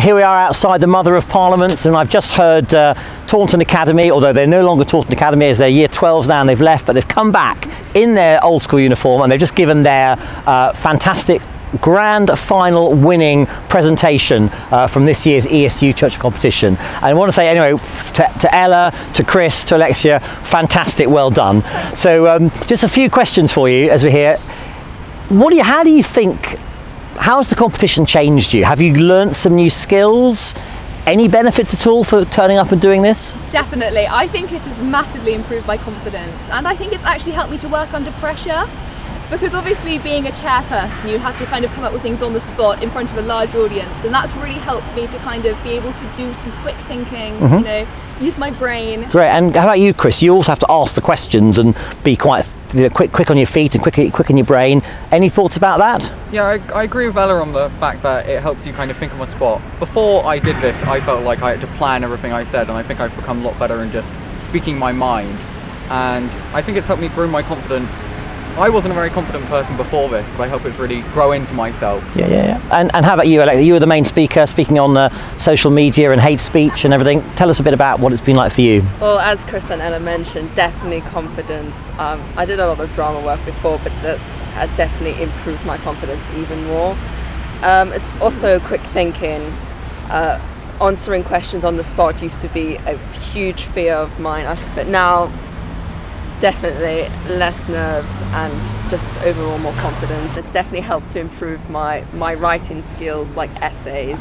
here we are outside the Mother of Parliaments, and I've just heard Taunton Academy, although they're no longer Taunton Academy as they're year 12s now and they've left, but they've come back in their old school uniform and they've just given their fantastic grand final winning presentation from this year's ESU-Churchill competition. And I want to say anyway to Ella, to Chris, to Alexia, fantastic, well done. So just a few questions for you as we're here. How do you think, how has the competition changed you? Have you learnt some new skills? Any benefits at all for turning up and doing this? Definitely. I think it has massively improved my confidence, and I think it's actually helped me to work under pressure. Because obviously being a chairperson, you have to kind of come up with things on the spot in front of a large audience, and that's really helped me to kind of be able to do some quick thinking, you know, use my brain. Great. And how about you, Chris? You also have to ask the questions and be quite quick on your feet and quick in your brain. Any thoughts about that? Yeah, I agree with Ella on the fact that it helps you kind of think on the spot. Before I did this, I felt like I had to plan everything I said, and I think I've become a lot better in just speaking my mind. And I think it's helped me grow my confidence. I wasn't a very confident person before this, but I hope it's really grow into myself. Yeah. And how about you, Alex? You were the main speaker, speaking on social media and hate speech and everything. Tell us a bit about what it's been like for you. Well, as Chris and Ella mentioned, definitely confidence. I did a lot of drama work before, but this has definitely improved my confidence even more. It's also quick thinking. Answering questions on the spot used to be a huge fear of mine, but now definitely less nerves and just overall more confidence. It's definitely helped to improve my writing skills, like essays.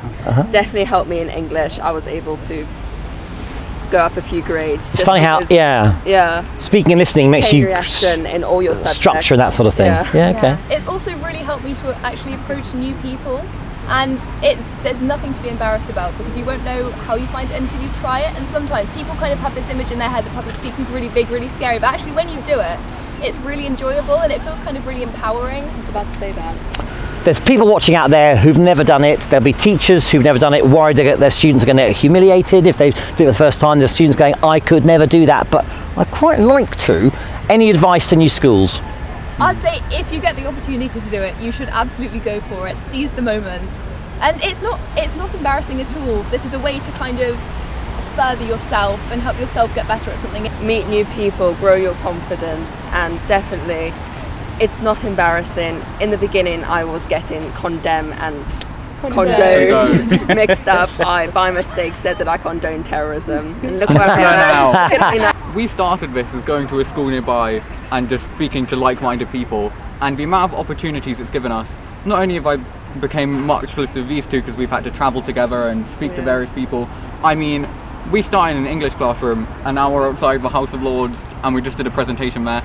Definitely helped me in English. I was able to go up a few grades. It's funny how, speaking and listening makes you reaction in all your subjects. Structure, that sort of thing. Okay. It's also really helped me to actually approach new people. And there's nothing to be embarrassed about, because you won't know how you find it until you try it. And sometimes people kind of have this image in their head that public speaking is really big, really scary, but actually when you do it, it's really enjoyable and it feels kind of really empowering. I was about to say that. There's people watching out there who've never done it. There'll be teachers who've never done it, worried that their students are going to get humiliated if they do it for the first time. There's students going, I could never do that, but I'd quite like to. Any advice to new schools? I'd say if you get the opportunity to do it, you should absolutely go for it. Seize the moment. And it's not embarrassing at all. This is a way to kind of further yourself and help yourself get better at something. Meet new people, grow your confidence, and definitely it's not embarrassing. In the beginning I was getting condemn and condone mixed up. I by mistake said that I condone terrorism, and look where we are now. We started this as going to a school nearby and just speaking to like-minded people, and the amount of opportunities it's given us. Not only have I became much closer to these two because we've had to travel together and speak to various people. I mean, we started in an English classroom and now we're outside the House of Lords and we just did a presentation there.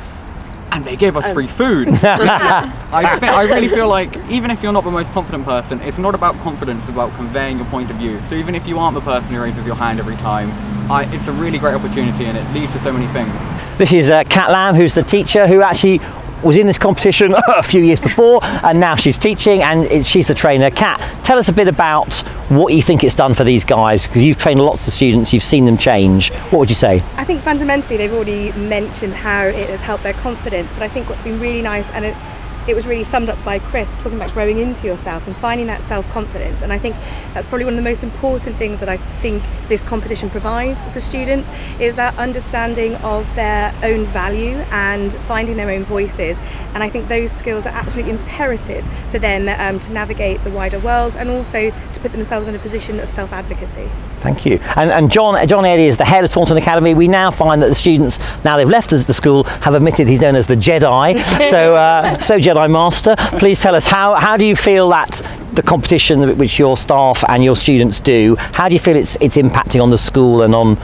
And they gave us free food. I really feel like even if you're not the most confident person, it's not about confidence, it's about conveying your point of view. So even if you aren't the person who raises your hand every time, it's a really great opportunity and it leads to so many things. This is Kat Lamb, who's the teacher who actually was in this competition a few years before, and now she's teaching and she's the trainer. Kat, tell us a bit about what you think it's done for these guys, because you've trained lots of students, you've seen them change. What would you say? I think fundamentally they've already mentioned how it has helped their confidence, but I think what's been really nice, and it was really summed up by Chris, talking about growing into yourself and finding that self-confidence. And I think that's probably one of the most important things that I think this competition provides for students, is that understanding of their own value and finding their own voices. And I think those skills are absolutely imperative for them to navigate the wider world and also to put themselves in a position of self-advocacy. Thank you. And John Eddy is the head of Taunton Academy. We now find that the students, now they've left us the school, have admitted he's known as the Jedi. So Jedi Master, please tell us, how do you feel that the competition which your staff and your students do, how do you feel it's impacting on the school and on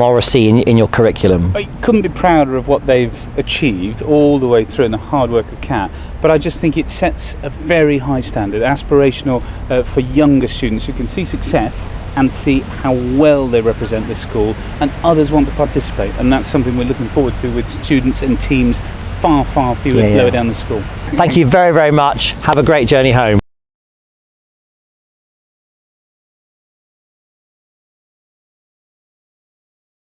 oracy in your curriculum? I couldn't be prouder of what they've achieved all the way through and the hard work of Kat, but I just think it sets a very high standard, aspirational for younger students who can see success and see how well they represent the school, and others want to participate, and that's something we're looking forward to with students and teams far fewer lower down the school. Thank you very, very much. Have a great journey home.